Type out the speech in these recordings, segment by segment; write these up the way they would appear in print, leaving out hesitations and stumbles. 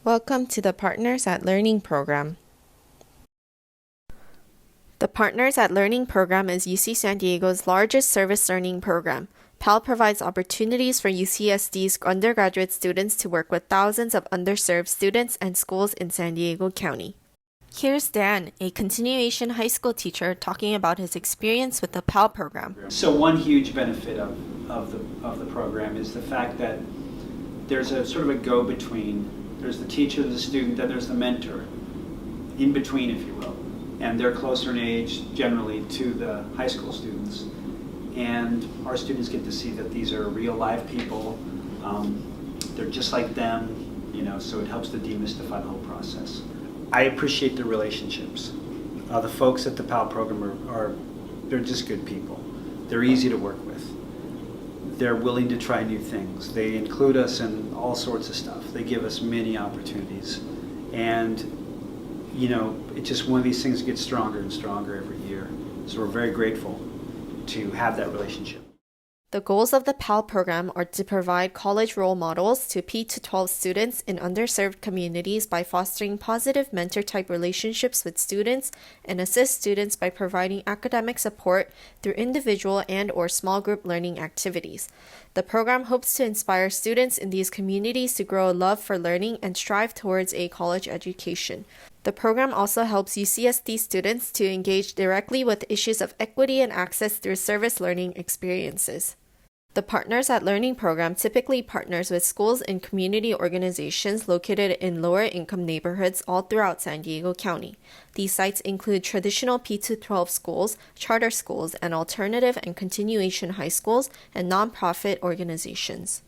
Welcome to the Partners at Learning program. The Partners at Learning program is UC San Diego's largest service learning program. PAL provides opportunities for UCSD's undergraduate students to work with thousands of underserved students and schools in San Diego County. Here's Dan, a continuation high school teacher, talking about his experience with the PAL program. So one huge benefit of the program is the fact that there's a sort of a go-between. There's the teacher, the student, then there's the mentor, in between, if you will. And they're closer in age, generally, to the high school students. And our students get to see that these are real live people. They're just like them, so it helps to demystify the whole process. I appreciate the relationships. The folks at the PAL program they're just good people. They're easy to work with. They're willing to try new things. They include us in all sorts of stuff. They give us many opportunities. And, it's just one of these things that gets stronger and stronger every year. So we're very grateful to have that relationship. The goals of the PAL program are to provide college role models to P-12 students in underserved communities by fostering positive mentor-type relationships with students and assist students by providing academic support through individual and/or small group learning activities. The program hopes to inspire students in these communities to grow a love for learning and strive towards a college education. The program also helps UCSD students to engage directly with issues of equity and access through service learning experiences. The Partners at Learning program typically partners with schools and community organizations located in lower-income neighborhoods all throughout San Diego County. These sites include traditional P-12 schools, charter schools, and alternative and continuation high schools, and nonprofit organizations.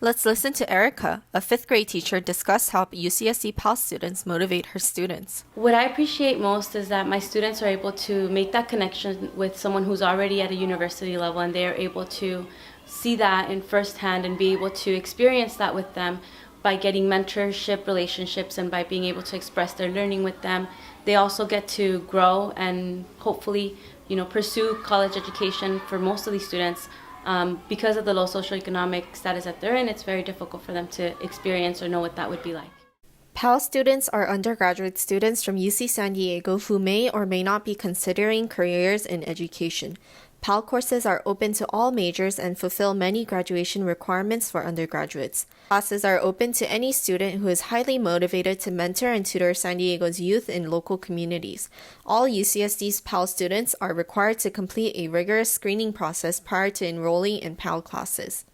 Let's listen to Erica, a 5th grade teacher, discuss how UCSD PAL students motivate her students. What I appreciate most is that my students are able to make that connection with someone who's already at a university level, and they are able to see that in firsthand and be able to experience that with them by getting mentorship relationships and by being able to express their learning with them. They also get to grow and hopefully, pursue college education for most of these students. Because of the low socioeconomic status that they're in, it's very difficult for them to experience or know what that would be like. PAL students are undergraduate students from UC San Diego who may or may not be considering careers in education. PAL courses are open to all majors and fulfill many graduation requirements for undergraduates. Classes are open to any student who is highly motivated to mentor and tutor San Diego's youth in local communities. All UCSD's PAL students are required to complete a rigorous screening process prior to enrolling in PAL classes.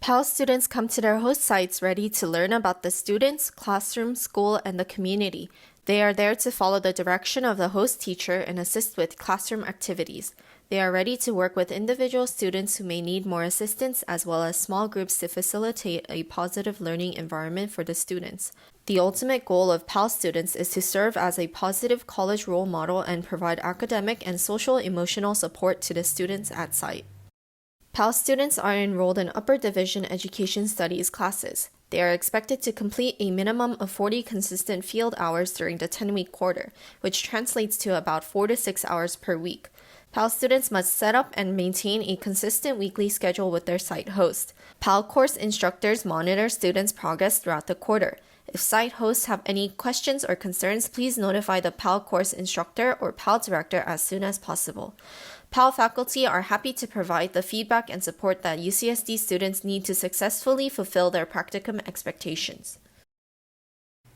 PAL students come to their host sites ready to learn about the students, classroom, school, and the community. They are there to follow the direction of the host teacher and assist with classroom activities. They are ready to work with individual students who may need more assistance as well as small groups to facilitate a positive learning environment for the students. The ultimate goal of PAL students is to serve as a positive college role model and provide academic and social-emotional support to the students at site. PAL students are enrolled in upper division education studies classes. They are expected to complete a minimum of 40 consistent field hours during the 10-week quarter, which translates to about 4 to 6 hours per week. PAL students must set up and maintain a consistent weekly schedule with their site host. PAL course instructors monitor students' progress throughout the quarter. If site hosts have any questions or concerns, please notify the PAL course instructor or PAL director as soon as possible. PAL faculty are happy to provide the feedback and support that UCSD students need to successfully fulfill their practicum expectations.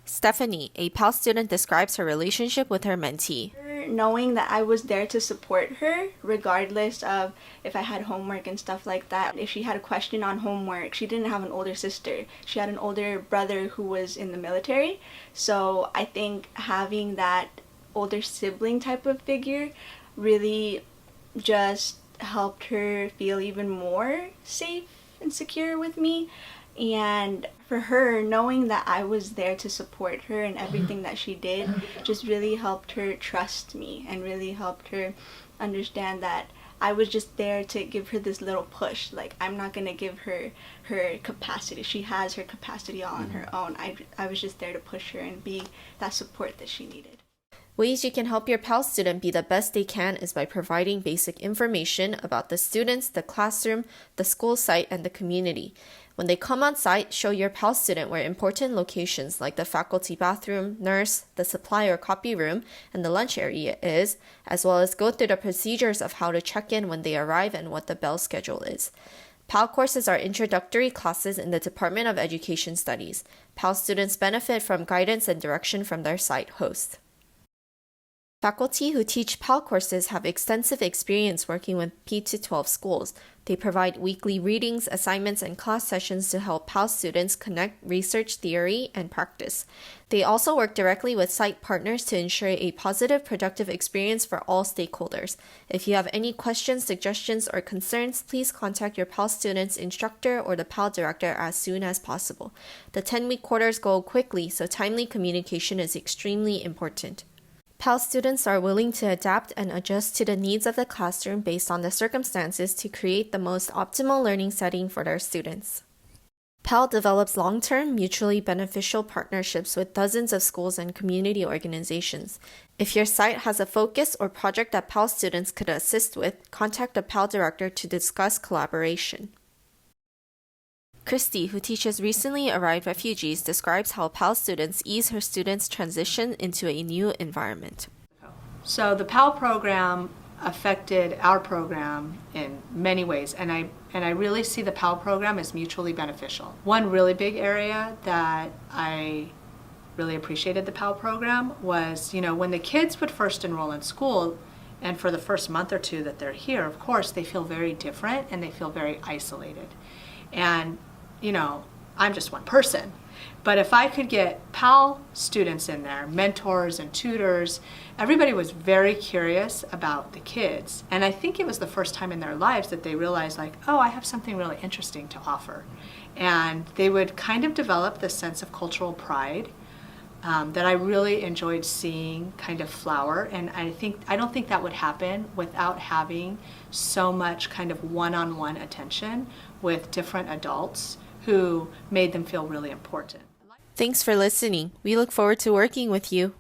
Stephanie, a PAL student, describes her relationship with her mentee. Knowing that I was there to support her regardless of if I had homework and stuff like that. If she had a question on homework, she didn't have an older sister. She had an older brother who was in the military. So I think having that older sibling type of figure really just helped her feel even more safe and secure with me. And for her, knowing that I was there to support her and everything that she did just really helped her trust me and really helped her understand that I was just there to give her this little push. Like, I'm not going to give her her capacity. She has her capacity all on her own. I was just there to push her and be that support that she needed. Ways you can help your PAL student be the best they can is by providing basic information about the students, the classroom, the school site, and the community. When they come on site, show your PAL student where important locations like the faculty bathroom, nurse, the supply or copy room, and the lunch area is, as well as go through the procedures of how to check in when they arrive and what the bell schedule is. PAL courses are introductory classes in the Department of Education Studies. PAL students benefit from guidance and direction from their site host. Faculty who teach PAL courses have extensive experience working with P-12 schools. They provide weekly readings, assignments, and class sessions to help PAL students connect research theory and practice. They also work directly with site partners to ensure a positive, productive experience for all stakeholders. If you have any questions, suggestions, or concerns, please contact your PAL student's instructor or the PAL director as soon as possible. The 10-week quarters go quickly, so timely communication is extremely important. PAL students are willing to adapt and adjust to the needs of the classroom based on the circumstances to create the most optimal learning setting for their students. PAL develops long-term, mutually beneficial partnerships with dozens of schools and community organizations. If your site has a focus or project that PAL students could assist with, contact the PAL director to discuss collaboration. Christy, who teaches recently arrived refugees, describes how PAL students ease her students' transition into a new environment. So the PAL program affected our program in many ways, and I really see the PAL program as mutually beneficial. One really big area that I really appreciated the PAL program was, when the kids would first enroll in school, and for the first month or two that they're here, of course, they feel very different and they feel very isolated. And I'm just one person. But if I could get PAL students in there, mentors and tutors, everybody was very curious about the kids. And I think it was the first time in their lives that they realized, I have something really interesting to offer. And they would kind of develop this sense of cultural pride that I really enjoyed seeing kind of flower. And I don't think that would happen without having so much kind of one-on-one attention with different adults who made them feel really important. Thanks for listening. We look forward to working with you.